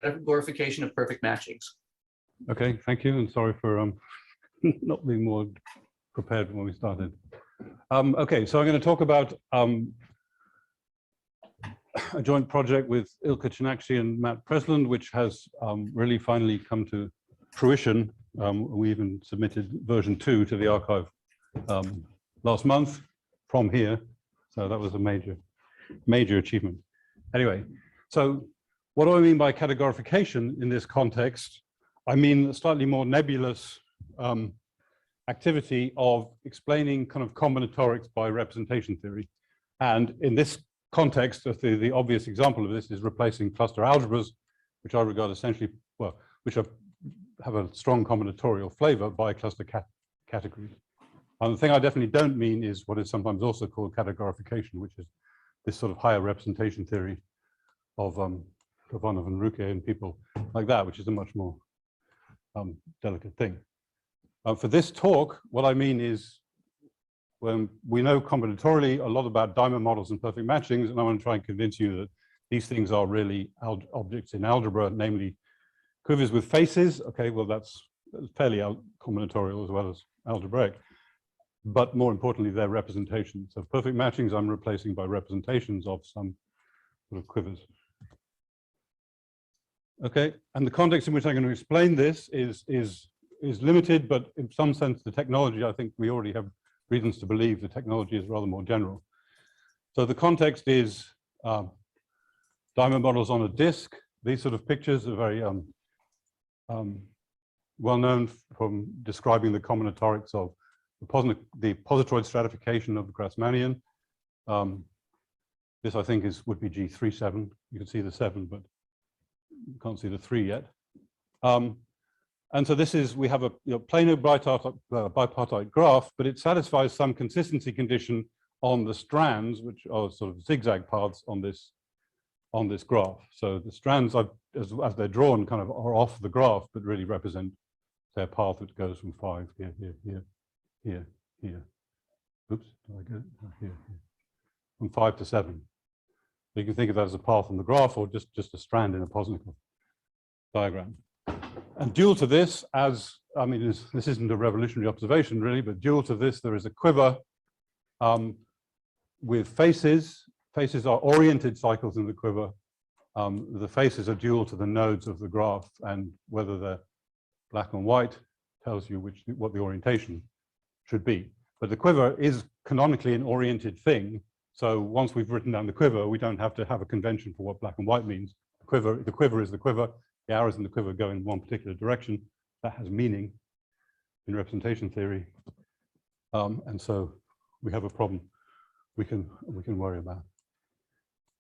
Categorification of perfect matchings. Okay, thank you, and sorry for not being more prepared when we started. Okay, so I'm going to talk about a joint project with Ilka Chinakshi and Matt Presland, which has really finally come to fruition. We even submitted version 2 to the archive last month from here, so that was a major achievement. Anyway, so what do I mean by categorification in this context? I mean a slightly more nebulous activity of explaining kind of combinatorics by representation theory. And in this context, the obvious example of this is replacing cluster algebras, which I regard essentially, well, which have a strong combinatorial flavor by cluster categories. And the thing I definitely don't mean is what is sometimes also called categorification, which is this sort of higher representation theory of Ivanov and Ruque and people like that, which is a much more delicate thing. For this talk, what I mean is when we know combinatorially a lot about diamond models and perfect matchings, and I want to try and convince you that these things are really objects in algebra, namely quivers with faces. Okay, well, that's fairly combinatorial as well as algebraic. But more importantly, they're representations. So perfect matchings I'm replacing by representations of some sort of quivers. Okay, and the context in which I'm going to explain this is limited, but in some sense the technology, I think we already have reasons to believe the technology is rather more general. So the context is diamond models on a disk. These sort of pictures are very well known from describing the combinatorics of the positroid stratification of the Grassmannian. This I think would be G37. You can see the 7, but you can't see the 3 yet. And so this is, we have a planar bipartite graph, but it satisfies some consistency condition on the strands, which are sort of zigzag paths on this graph. So the strands, as they're drawn, kind of are off the graph, but really represent their path, which goes from 5 here. Oops, did I get it? Here. From 5 to 7. So you can think of that as a path on the graph, or just a strand in a Posnichov diagram. And dual to this, this isn't a revolutionary observation really, but dual to this, there is a quiver with faces. Faces are oriented cycles in the quiver. The faces are dual to the nodes of the graph, and whether they're black and white tells you what the orientation should be. But the quiver is canonically an oriented thing. So once we've written down the quiver, we don't have to have a convention for what black and white means. The quiver is the quiver. The arrows in the quiver go in one particular direction. That has meaning in representation theory. And so we have a problem we can worry about.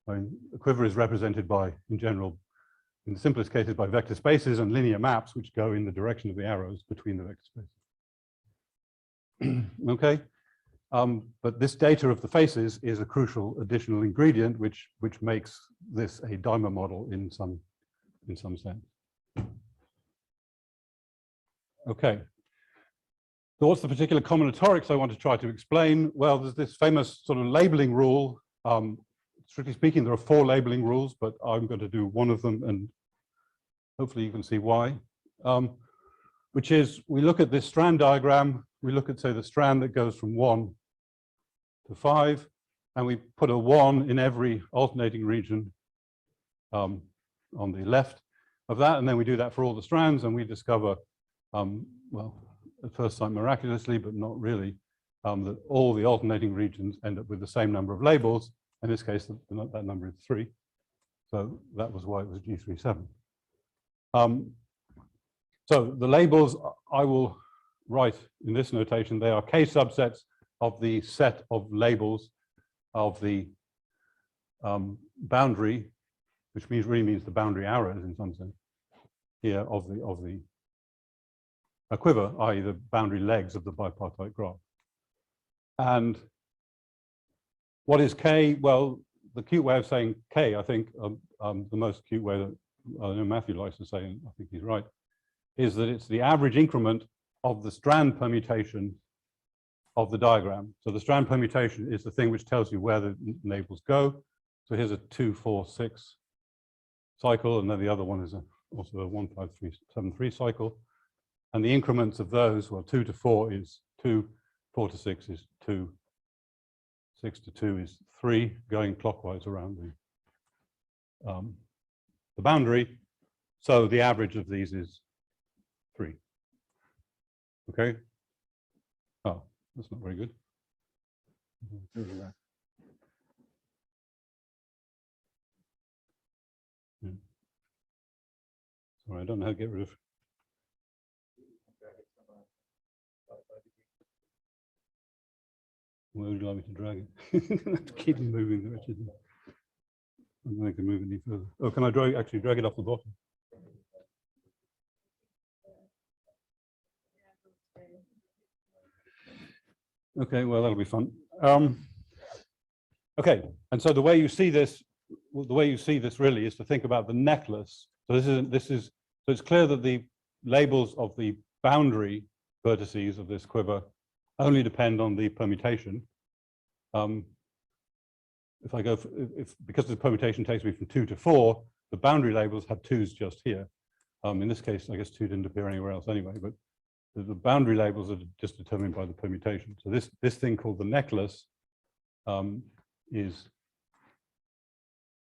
I mean, a quiver is represented by, in general, in the simplest cases, by vector spaces and linear maps, which go in the direction of the arrows between the vector spaces. Okay, but this data of the faces is a crucial additional ingredient, which makes this a diamond model in some sense. Okay, so what's the particular combinatorics I want to try to explain? Well, there's this famous sort of labeling rule. Strictly speaking, there are 4 labeling rules, but I'm going to do one of them, and hopefully you can see why. Which is, we look at this strand diagram, we look at, say, the strand that goes from 1 to 5, and we put a 1 in every alternating region on the left of that, and then we do that for all the strands, and we discover, well, at first sight miraculously, but not really, that all the alternating regions end up with the same number of labels. In this case, that number is 3. So that was why it was G37. So the labels I will write in this notation, they are K subsets of the set of labels of the boundary, which really means the boundary arrows in some sense, here of the quiver, i.e. the boundary legs of the bipartite graph. And what is K? Well, the cute way of saying K, I think, the most cute way that I know Matthew likes to say, and I think he's right, is that it's the average increment of the strand permutation of the diagram. So the strand permutation is the thing which tells you where the labels go. So here's a 2, 4, 6 cycle, and then the other one is a also a 15373 cycle. And the increments of those, well, 2 to 4 is 2, 4 to 6 is 2, 6 to 2 is 3, going clockwise around the boundary. So the average of these is 3. Okay. Oh, that's not very good. Sorry, I don't know how to get rid of. Where would you like me to drag it? Keep moving the wretched. I don't think I can move any further. Oh, can I actually drag it off the bottom? Okay, well, that'll be fun. Okay, and so the way you see this really is to think about the necklace. So so it's clear that the labels of the boundary vertices of this quiver only depend on the permutation. If I go, because the permutation takes me from 2 to 4, the boundary labels have 2s just here. In this case, I guess 2 didn't appear anywhere else anyway, but the boundary labels are just determined by the permutation. So this thing called the necklace is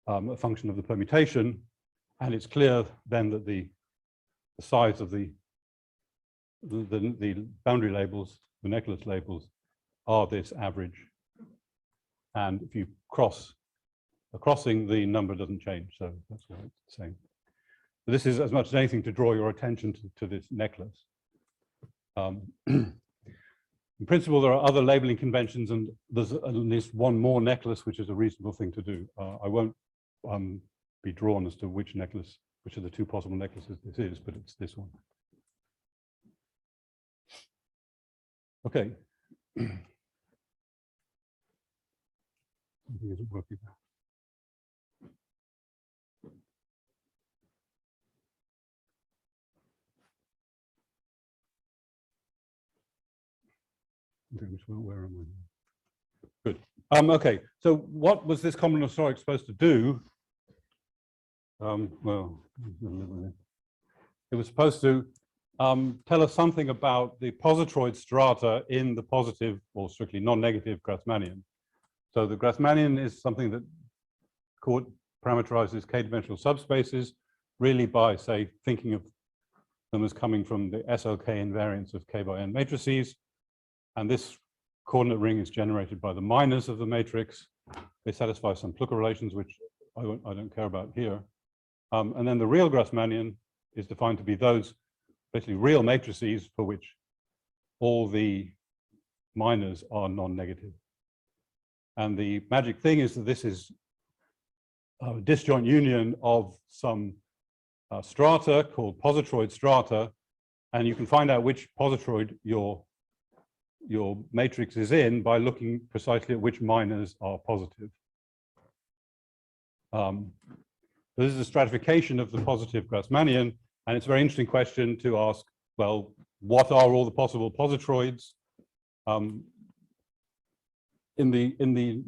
a function of the permutation, and it's clear then that the size of the boundary labels, the necklace labels, are this average. And if you cross a crossing, the number doesn't change. So that's what it's saying. So this is as much as anything to draw your attention to this necklace. In principle, there are other labeling conventions, and there's at least one more necklace, which is a reasonable thing to do. I won't be drawn as to which of the two possible necklaces this is, but it's this one. Okay. Something isn't working now. Where am I? Good. Okay. So what was this combinatorics supposed to do? Well, it was supposed to tell us something about the positroid strata in the positive or strictly non-negative Grassmannian. So the Grassmannian is something that parameterizes k-dimensional subspaces, really by, say, thinking of them as coming from the SLK invariance of k by n matrices. And this coordinate ring is generated by the minors of the matrix. They satisfy some Plucker relations, which I don't care about here. And then the real Grassmannian is defined to be those basically real matrices for which all the minors are non-negative. And the magic thing is that this is a disjoint union of some strata called positroid strata, and you can find out which positroid your matrix is in by looking precisely at which minors are positive. This is a stratification of the positive Grassmannian, and it's a very interesting question to ask, well, what are all the possible positroids? In the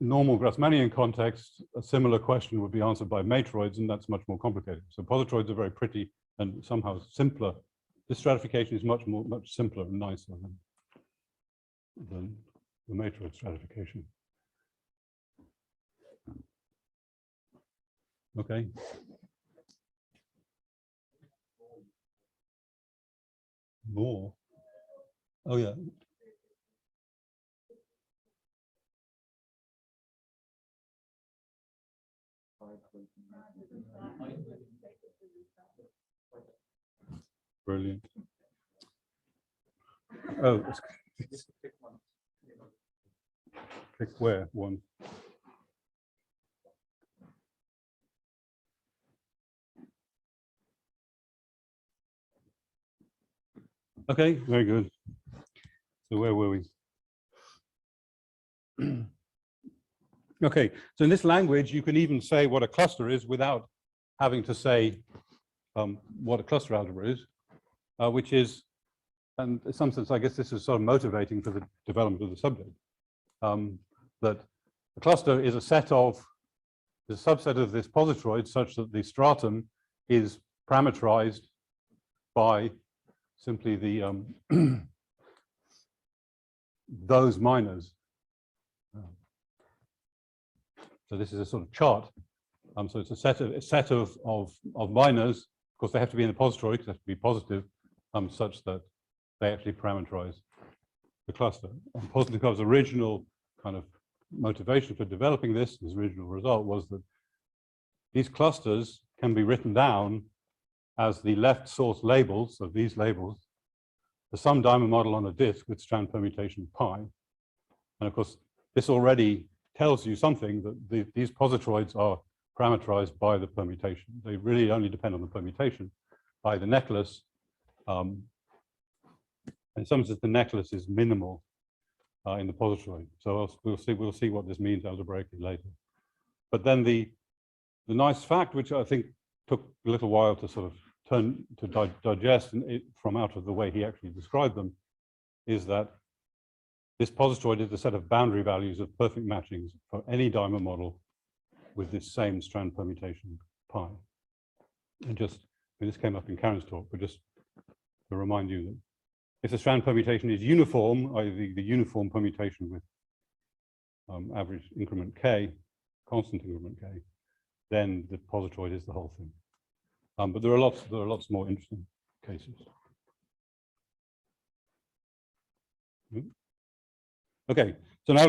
normal Grassmannian context, a similar question would be answered by matroids, and that's much more complicated. So positroids are very pretty and somehow simpler. This stratification is much simpler and nicer than the matroid stratification. Okay. More. Oh yeah. Brilliant. Oh, click where? One. Okay, very good. So where were we? Okay, so in this language, you can even say what a cluster is without having to say what a cluster algebra is, which is, and in some sense, I guess this is sort of motivating for the development of the subject, that a cluster is a subset of this positroid such that the stratum is parameterized by simply the those minors. So this is a sort of chart. So it's a set of minors. Of course, they have to be in the positroid because they have to be positive, such that they actually parameterize the cluster. And Posnikov's original kind of motivation for developing this, his original result, was that these clusters can be written down as the left source labels of these labels, the sum diamond model on a disk with strand permutation pi. And of course, this already tells you something, that these positroids are parameterized by the permutation. They really only depend on the permutation by the necklace. In some sense, the necklace is minimal in the positroid. So we'll see what this means algebraically later. But then the nice fact, which I think took a little while to sort of digest from out of the way he actually described them, is that this positroid is a set of boundary values of perfect matchings for any diamond model with this same strand permutation pi. And this came up in Karen's talk, but just to remind you that if the strand permutation is uniform, i.e. the uniform permutation with average increment k, constant increment k, then the positroid is the whole thing. But there are lots more interesting cases. Okay, so now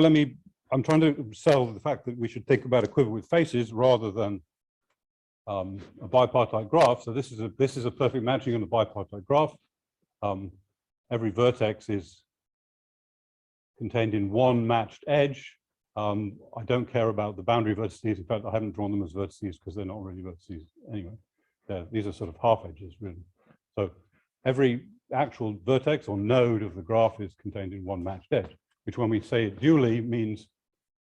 I'm trying to sell the fact that we should think about a quiver with faces rather than a bipartite graph. So this is a perfect matching on a bipartite graph. Every vertex is contained in one matched edge. I don't care about the boundary vertices. In fact, I haven't drawn them as vertices because they're not really vertices anyway. These are sort of half edges, really. So every actual vertex or node of the graph is contained in one matched edge, which when we say it dually means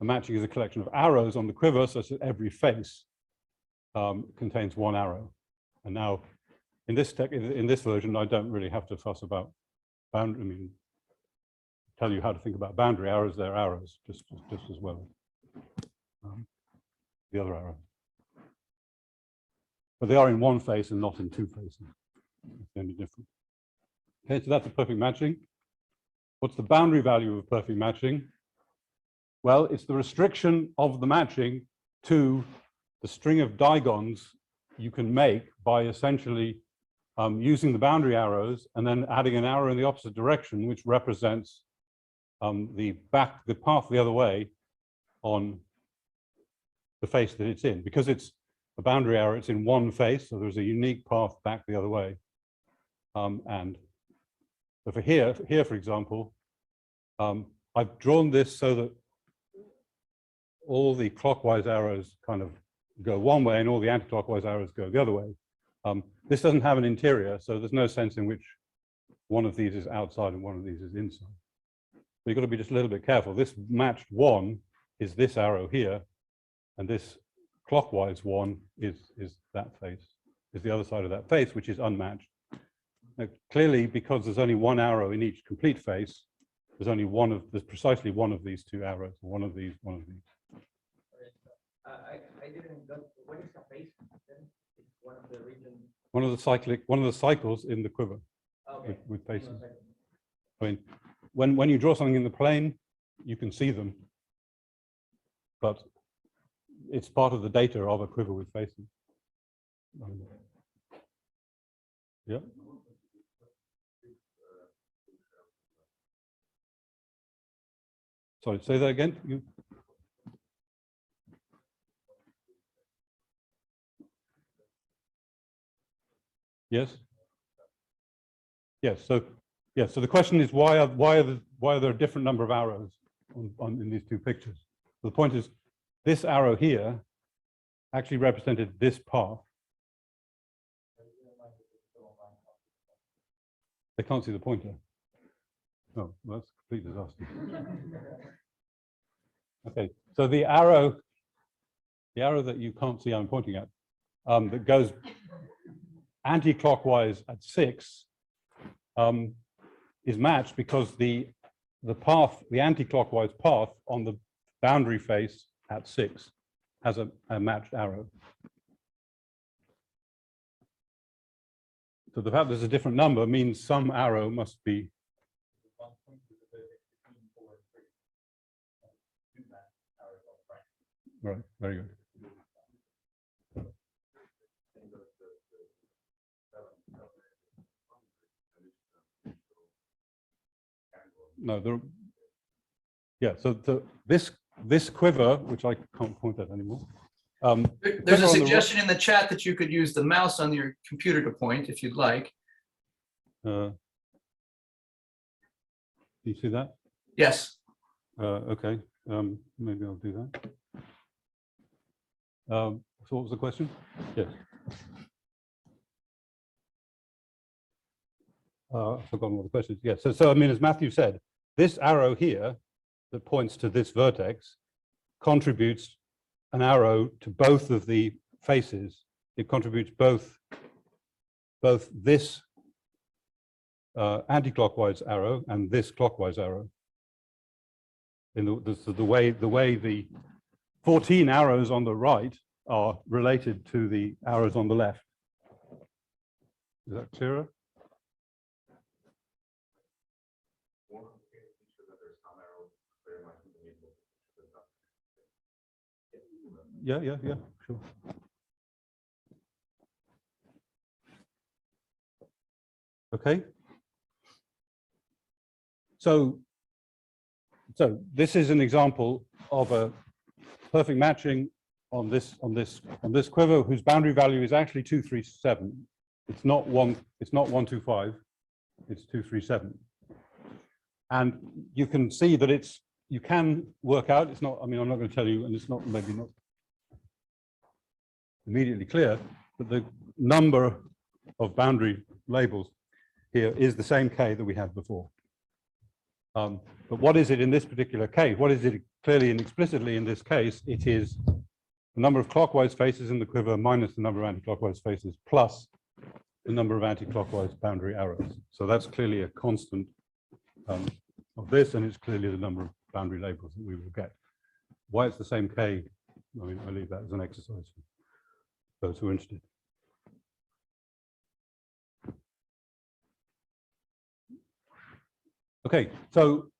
a matching is a collection of arrows on the quiver such that every face contains one arrow. And now in this version, I don't really have to fuss about boundary. I mean, tell you how to think about boundary arrows. They're arrows just as well. The other arrow. But they are in one face and not in two faces. That's the only difference. Okay, so that's a perfect matching. What's the boundary value of a perfect matching? Well, it's the restriction of the matching to the string of digons you can make by essentially using the boundary arrows and then adding an arrow in the opposite direction, which represents the path the other way on the face that it's in. Because it's a boundary arrow, it's in one face, so there's a unique path back the other way. And so for here, for example, I've drawn this so that all the clockwise arrows kind of go one way and all the anti-clockwise arrows go the other way. This doesn't have an interior, so there's no sense in which one of these is outside and one of these is inside. So you've got to be just a little bit careful. This matched one is this arrow here, and this clockwise one is that face, is the other side of that face, which is unmatched. Now, clearly, because there's only one arrow in each complete face, there's precisely one of these two arrows, one of these. I didn't go. What is a face? It's one of the regions. One of the cycles in the quiver. Okay. With faces. I mean, when you draw something in the plane, you can see them, but it's part of the data of a quiver with faces. Yeah. Sorry, say that again. Yes. Yes. So the question is why are there a different number of arrows in these two pictures? So the point is, this arrow here actually represented this path. They can't see the pointer. Oh, well, that's a complete disaster. Okay, so the arrow that you can't see I'm pointing at, that goes anti-clockwise at 6, is matched because the anti-clockwise path on the boundary face at 6 has a matched arrow. So the fact there's a different number means some arrow must be. Right, very good. No, yeah, so this quiver, which I can't point at anymore. There's a suggestion in the chat that you could use the mouse on your computer to point if you'd like. Do you see that? Yes. Okay, maybe I'll do that. So what was the question? Yes. I've forgotten what the question is. Yes. So I mean, as Matthew said, this arrow here that points to this vertex contributes an arrow to both of the faces. It contributes both this anti-clockwise arrow and this clockwise arrow. In the way the 14 arrows on the right are related to the arrows on the left. Is that clearer? Yeah, sure. Okay. So this is an example of a perfect matching on this quiver whose boundary value is actually 237. It's not 125. It's 237. And you can see that you can work out. It's not. I mean, I'm not going to tell you, and it's not maybe not immediately clear, but the number of boundary labels here is the same K that we had before. But what is it in this particular case? What is it clearly and explicitly in this case? It is the number of clockwise faces in the quiver minus the number of anti-clockwise faces plus the number of anti-clockwise boundary arrows. So that's clearly a constant of this, and it's clearly the number of boundary labels that we will get. Why it's the same K, I mean, I leave that as an exercise for those who are interested. Okay, so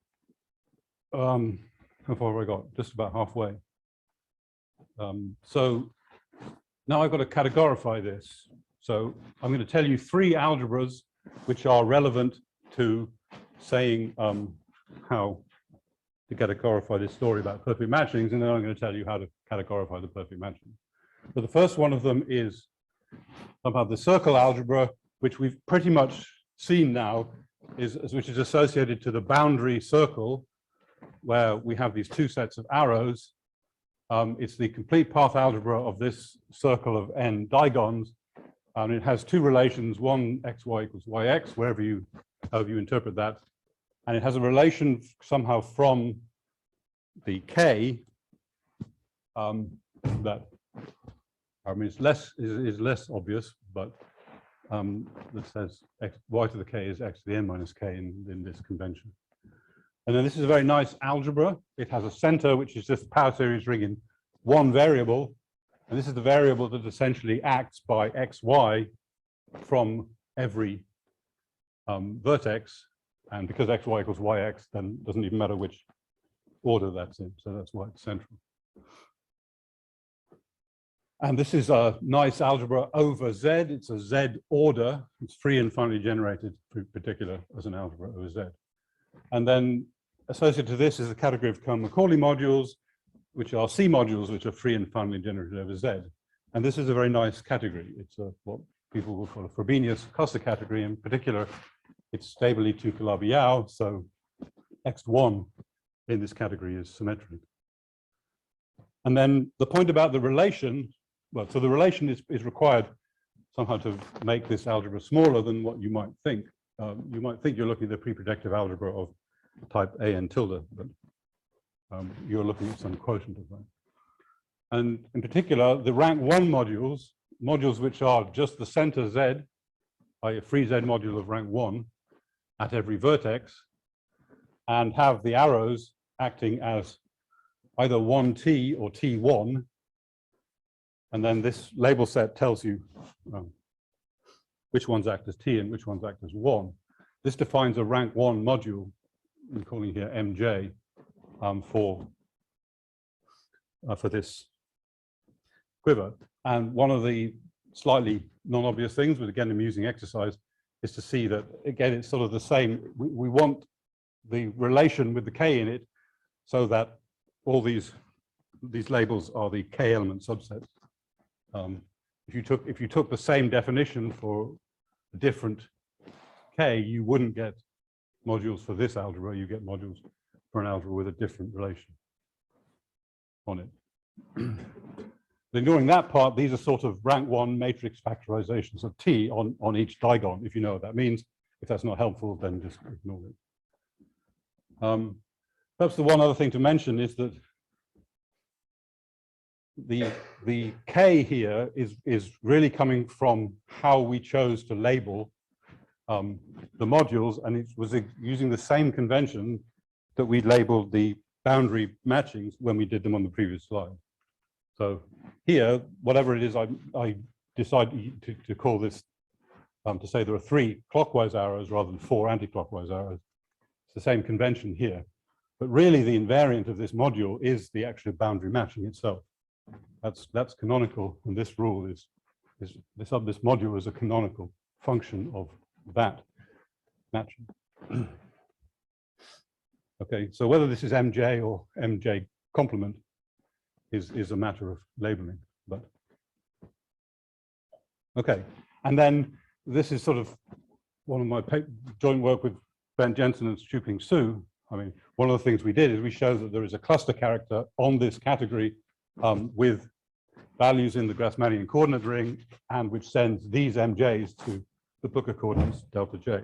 how far have I got? Just about halfway. So now I've got to categorify this. So I'm going to tell you 3 algebras which are relevant to saying how to categorify this story about perfect matchings, and then I'm going to tell you how to categorify the perfect matching. So the first one of them is about the circle algebra, which we've pretty much seen now, which is associated to the boundary circle, where we have these 2 sets of arrows. It's the complete path algebra of this circle of n digons, and it has 2 relations: one xy equals yx, however you interpret that, and it has a relation somehow from the k that, I mean, it's less obvious, but that says y to the k is x to the n minus k in this convention. And then this is a very nice algebra. It has a center, which is just power series ring in one variable, and this is the variable that essentially acts by xy from every vertex, and because xy equals yx, then it doesn't even matter which order that's in, so that's why it's central. And this is a nice algebra over Z. It's a Z order. It's free and finally generated, in particular, as an algebra over Z. And then associated to this is a category of Macaulay modules, which are C modules, which are free and finally generated over Z. And this is a very nice category. It's what people will call a Frobenius cluster category. In particular, it's stably 2 Calabi-Yau, so X1 in this category is symmetric. And then the point about the relation, well, so the relation is required somehow to make this algebra smaller than what you might think. You might think you're looking at the pre-projective algebra of type A n tilde, but you're looking at some quotient of that. And in particular, the rank 1 modules which are just the center Z, i.e. a free Z module of rank 1 at every vertex, and have the arrows acting as either 1t or t1, and then this label set tells you which ones act as T and which ones act as 1. This defines a rank 1 module, I'm calling here MJ, for this quiver. And one of the slightly non-obvious things, but again, amusing exercise, is to see that, again, it's sort of the same. We want the relation with the K in it so that all these labels are the K element subsets. If you took the same definition for a different K, you wouldn't get modules for this algebra, you get modules for an algebra with a different relation on it. Ignoring that part, these are sort of rank 1 matrix factorizations of T on each digon, if you know what that means. If that's not helpful, then just ignore it. Perhaps the one other thing to mention is that the K here is really coming from how we chose to label the modules, and it was using the same convention that we labeled the boundary matchings when we did them on the previous slide. So here, whatever it is, I decided to call this, to say there are 3 clockwise arrows rather than 4 anti-clockwise arrows. It's the same convention here. But really, the invariant of this module is the actual boundary matching itself. That's canonical, and this rule is this module is a canonical function of that matching. Okay, so whether this is MJ or MJ complement is a matter of labeling, but okay. And then this is sort of one of my joint work with Ben Jensen and Stu-Ping Su. I mean, one of the things we did is we showed that there is a cluster character on this category with values in the Grassmannian coordinate ring, and which sends these MJs to the Booker coordinates delta J.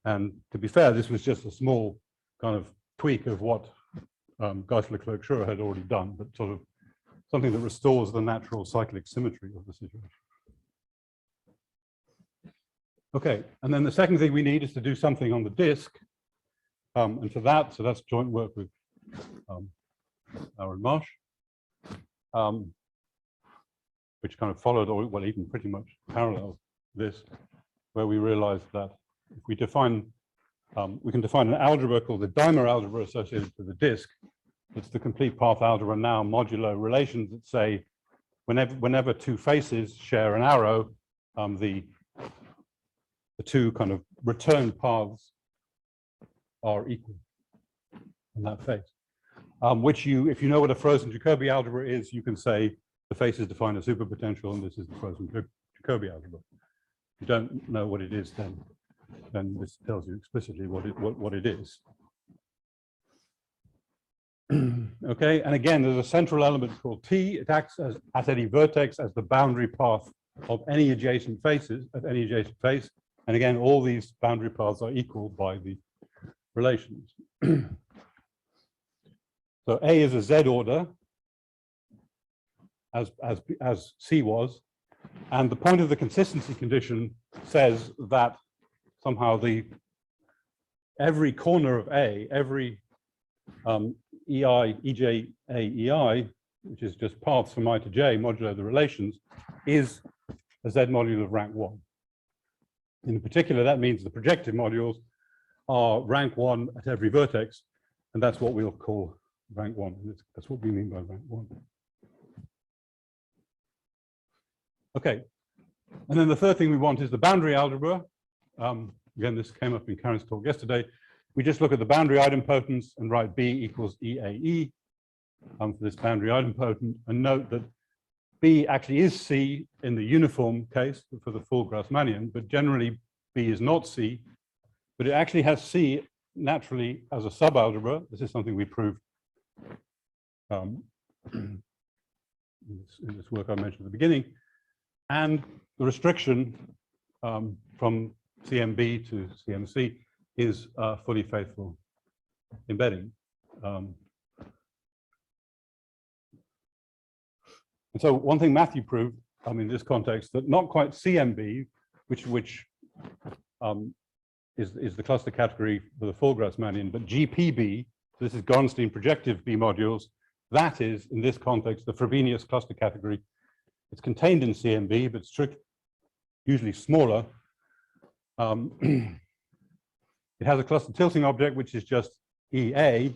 And to be fair, this was just a small kind of tweak of what Geisler-Clerk-Schur had already done, but sort of something that restores the natural cyclic symmetry of the situation. Okay, and then the second thing we need is to do something on the disk. And for that, so that's joint work with Aaron Marsh, which kind of followed, or well, even pretty much parallel this, where we realized that if we define, we can define an algebra called the dimer algebra associated with the disk. It's the complete path algebra now modulo relations that say whenever 2 faces share an arrow, the 2 kind of return paths are equal in that face. Which if you know what a frozen Jacobi algebra is, you can say the faces define a superpotential, and this is the frozen Jacobi algebra. If you don't know what it is, then this tells you explicitly what it is. Okay, and again, there's a central element called T. It acts as at any vertex as the boundary path of any adjacent faces at any adjacent face. And again, all these boundary paths are equal by the relations. So A is a Z order, as C was, and the point of the consistency condition says that somehow every corner of A, every EI, EJ, A, EI, which is just paths from I to J modulo the relations, is a Z module of rank 1. In particular, that means the projective modules are rank 1 at every vertex, and that's what we'll call rank 1. That's what we mean by rank 1. Okay, and then the third thing we want is the boundary algebra. Again, this came up in Karen's talk yesterday. We just look at the boundary idempotence and write B equals EAE for this boundary idempotent, and note that B actually is C in the uniform case for the full Grassmannian, but generally B is not C, but it actually has C naturally as a subalgebra. This is something we proved in this work I mentioned at the beginning. And the restriction from CMB to CMC is fully faithful embedding. And so one thing Matthew proved, in this context, that not quite CMB, which is the cluster category for the full Grassmannian, but GPB, this is Gorenstein projective B modules, that is, in this context, the Frobenius cluster category. It's contained in CMB, but it's usually smaller, It has a cluster tilting object, which is just EA,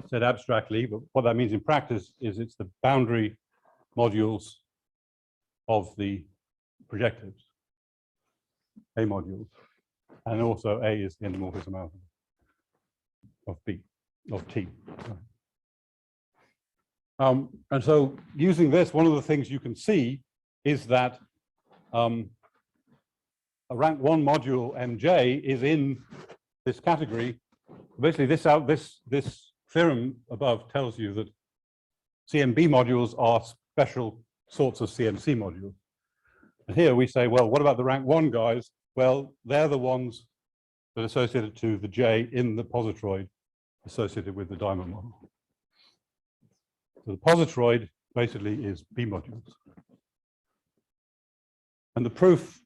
said abstractly, but what that means in practice is it's the boundary modules of the projectives, A modules, and also A is the endomorphism algebra of B, of T. And so using this, one of the things you can see is that a rank 1 module MJ is in this category. Basically, this theorem above tells you that CMB modules are special sorts of CMC modules. And here we say, well, what about the rank 1 guys? Well, they're the ones that are associated to the J in the positroid associated with the diamond model. So the positroid basically is B modules. And the proof,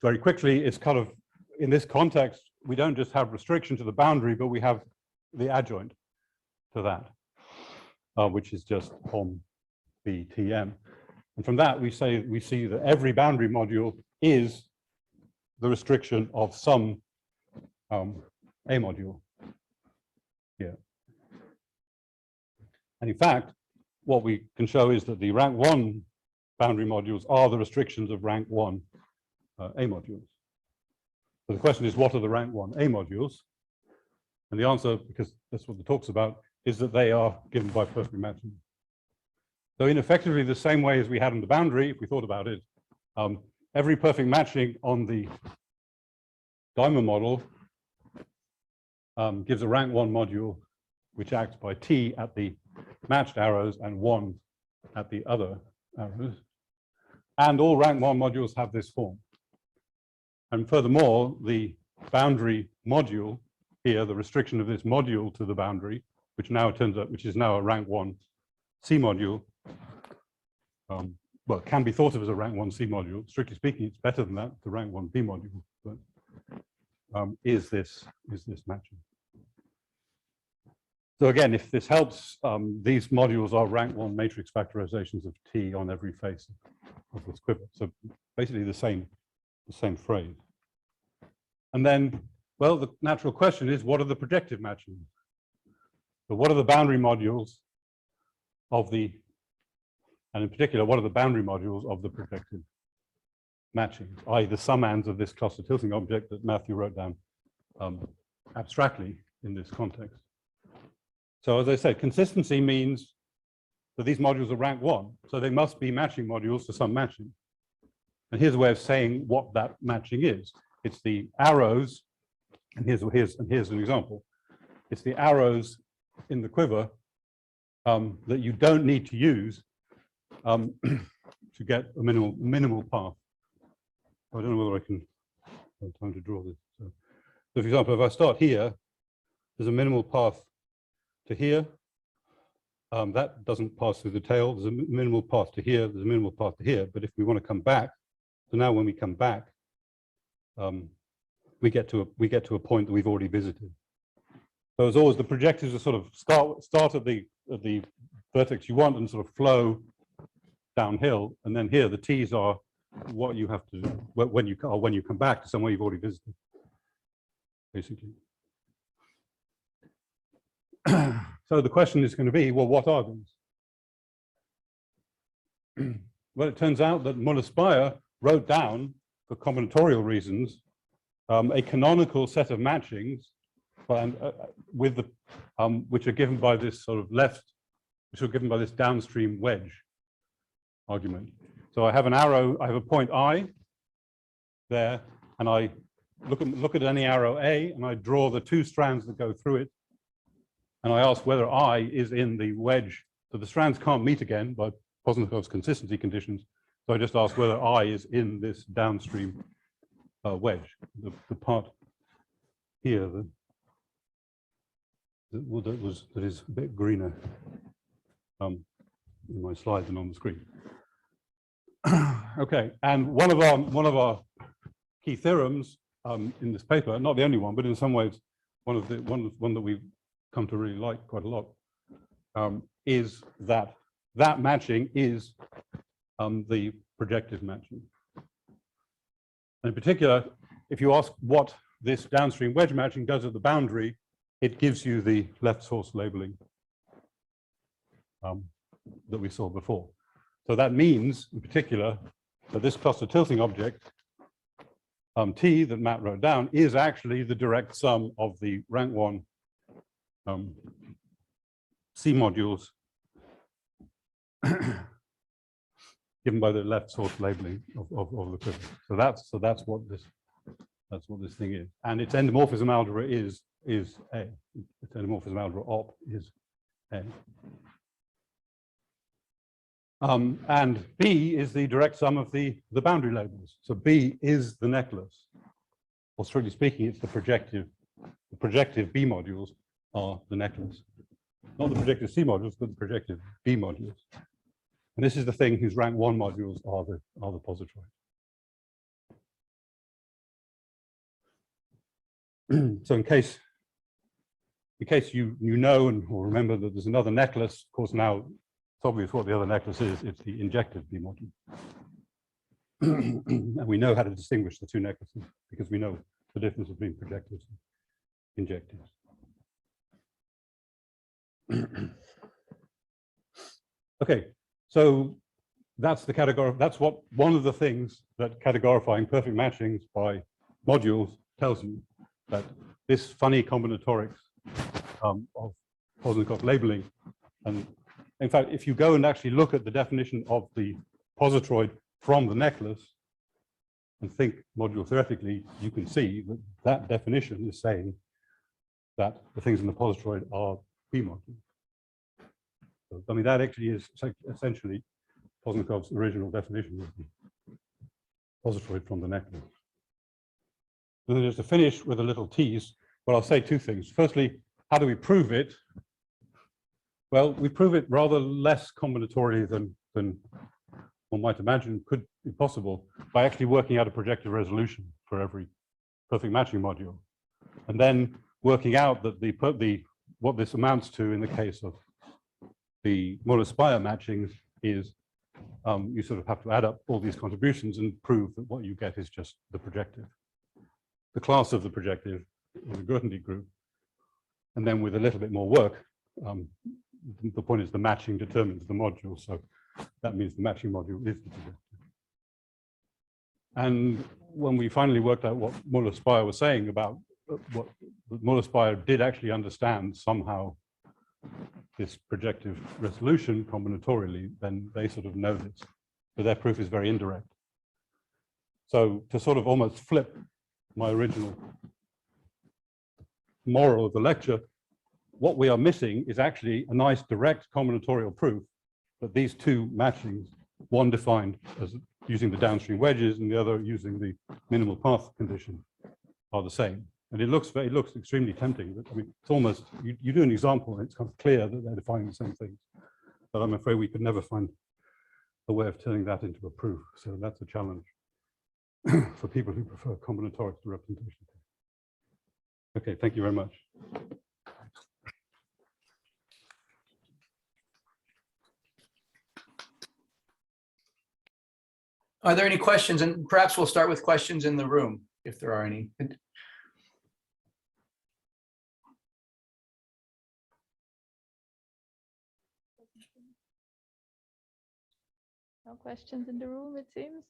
very quickly, is kind of, in this context, we don't just have restriction to the boundary, but we have the adjoint to that, which is just POM BTM. And from that, we see that every boundary module is the restriction of some A module here. And in fact, what we can show is that the rank 1 boundary modules are the restrictions of rank 1 A modules. So the question is, what are the rank 1 A modules? And the answer, because that's what the talk's about, is that they are given by perfect matching. So in effectively the same way as we had on the boundary, if we thought about it, every perfect matching on the diamond model gives a rank 1 module which acts by T at the matched arrows and 1 at the other arrows. And all rank 1 modules have this form. And furthermore, the boundary module here, the restriction of this module to the boundary, which now turns out, which is now a rank 1 C module, well, can be thought of as a rank 1 C module. Strictly speaking, it's better than that, the rank 1 B module, but is this matching? So again, if this helps, these modules are rank 1 matrix factorizations of T on every face of this quiver. So basically the same phrase. And then, well, the natural question is, what are the projective matchings? So what are the boundary modules of the, and in particular, what are the boundary modules of the projective matchings, i.e. the summands of this cluster tilting object that Matthew wrote down abstractly in this context. So as I said, consistency means that these modules are rank 1, so they must be matching modules to some matching. And here's a way of saying what that matching is. It's the arrows, and here's an example. It's the arrows in the quiver that you don't need to use to get a minimal path. I don't know whether I can have time to draw this. So for example, if I start here, there's a minimal path to here. That doesn't pass through the tail. There's a minimal path to here. There's a minimal path to here. But if we want to come back, so now when we come back, we get to a point that we've already visited. So as always, the projectives are sort of start at the vertex you want and sort of flow downhill. And then here, the T's are what you have to do when you come back to somewhere you've already visited, basically. So the question is going to be, well, what are these? Well, it turns out that Muller-Speyer wrote down, for combinatorial reasons, a canonical set of matchings, with the which are given by this sort of which are given by this downstream wedge argument. So I have an arrow, I have a point I there, and I look at any arrow A, and I draw the 2 strands that go through it, and I ask whether I is in the wedge. So the strands can't meet again by Posnikov's consistency conditions. So I just ask whether I is in this downstream wedge, the part here that is a bit greener in my slide than on the screen. Okay, and one of our key theorems in this paper, not the only one, but in some ways one that we've come to really like quite a lot, is that matching is the projective matching. And in particular, if you ask what this downstream wedge matching does at the boundary, it gives you the left source labeling that we saw before. So that means, in particular, that this cluster tilting object, T, that Matt wrote down, is actually the direct sum of the rank 1 C modules given by the left source labeling of the privilege. So that's what this thing is. And its endomorphism algebra is A. Its endomorphism algebra op is A. And B is the direct sum of the boundary labels. So B is the necklace. Or strictly speaking, it's the projective B modules are the necklace. Not the projective C modules, but the projective B modules. And this is the thing whose rank 1 modules are the positroid. So in case you know or remember that there's another necklace, of course now it's obvious what the other necklace is. It's the injective B module. And we know how to distinguish the two necklaces because we know the difference between projectives and injectives. Okay, so that's the category. That's what one of the things that categorifying perfect matchings by modules tells you, that this funny combinatorics of Poznikov labeling. And in fact, if you go and actually look at the definition of the positroid from the necklace and think module theoretically, you can see that that definition is saying that the things in the positroid are B modules. So, I mean, that actually is essentially Poznikov's original definition of the positroid from the necklace. And then just to finish with a little tease, well, I'll say two things. Firstly, how do we prove it? Well, we prove it rather less combinatorially than one might imagine could be possible by actually working out a projective resolution for every perfect matching module, and then working out that what this amounts to in the case of the Muller-Spire matchings is you sort of have to add up all these contributions and prove that what you get is just the projective, the class of the projective in the Grothendieck group. And then with a little bit more work, the point is the matching determines the module. So that means the matching module is the projective. And when we finally worked out what Muller-Spire was saying about what Muller-Spire did actually understand somehow this projective resolution combinatorially, then they sort of know this, but their proof is very indirect. So to sort of almost flip my original moral of the lecture, what we are missing is actually a nice direct combinatorial proof that these two matchings, one defined as using the downstream wedges and the other using the minimal path condition, are the same. And it looks extremely tempting. But I mean, it's almost, you do an example and it's kind of clear that they're defining the same things. But I'm afraid we could never find a way of turning that into a proof. So that's a challenge for people who prefer combinatorics to representation. Okay, thank you very much. Are there any questions? And perhaps we'll start with questions in the room, if there are any. No questions in the room, it seems.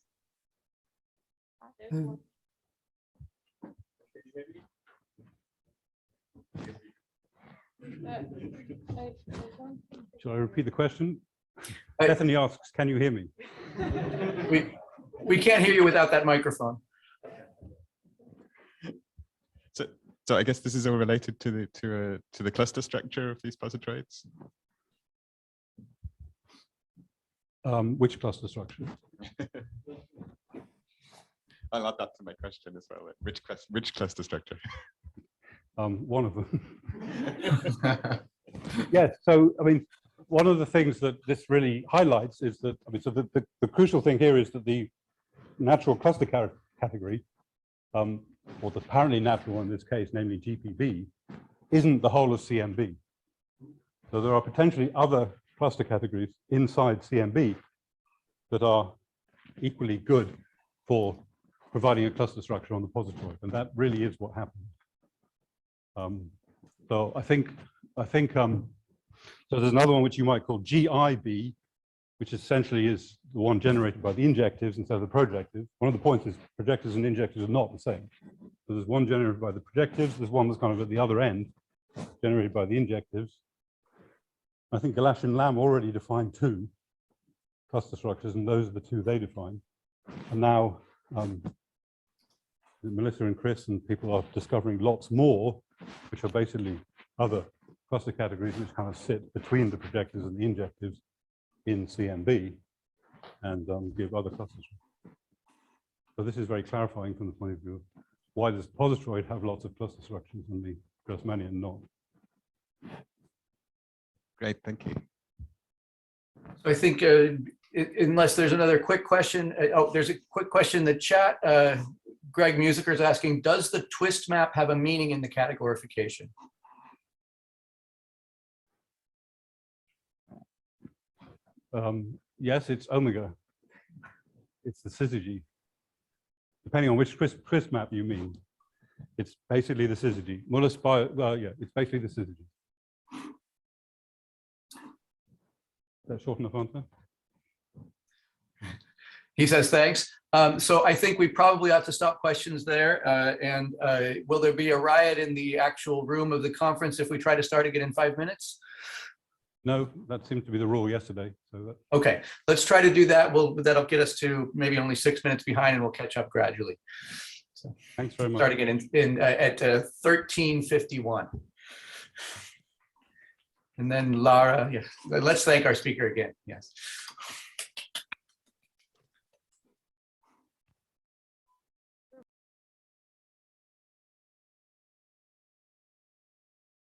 Shall I repeat the question? Bethany asks, can you hear me? We can't hear you without that microphone. So I guess this is all related to the cluster structure of these positroids. Which cluster structure? I'll add that to my question as well. Which cluster structure? One of them. Yes. So I mean, one of the things that this really highlights is that, I mean, so the crucial thing here is that the natural cluster category, or the apparently natural one in this case, namely GPB, isn't the whole of CMB. So there are potentially other cluster categories inside CMB that are equally good for providing a cluster structure on the positroid, and that really is what happened. So I think so there's another one which you might call GIB, which essentially is the one generated by the injectives instead of the projectives. One of the points is projectives and injectives are not the same. So there's one generated by the projectives, there's one that's kind of at the other end, generated by the injectives. I think Alastair and Lamb already defined 2 cluster structures, and those are the 2 they defined. And now Melissa and Chris and people are discovering lots more, which are basically other cluster categories which kind of sit between the projectives and the injectives in CMB and give other clusters. So this is very clarifying from the point of view of why does positroid have lots of cluster structures and the Grassmannian not. Great, thank you. So I think unless there's another quick question, oh, there's a quick question in the chat. Greg Musiker is asking, does the twist map have a meaning in the categorification? Yes, it's omega. It's the syzygy. Depending on which twist map you mean, it's basically the syzygy. Well, yeah, it's basically the syzygy. Is that short enough answer? He says thanks. So I think we probably ought to stop questions there. And will there be a riot in the actual room of the conference if we try to start again in 5 minutes? No, that seemed to be the rule yesterday. So that... Okay, let's try to do that. That'll get us to maybe only 6 minutes behind, and we'll catch up gradually. So thanks very much. Start again at 13:51. And then Lara, yes, let's thank our speaker again. Yes.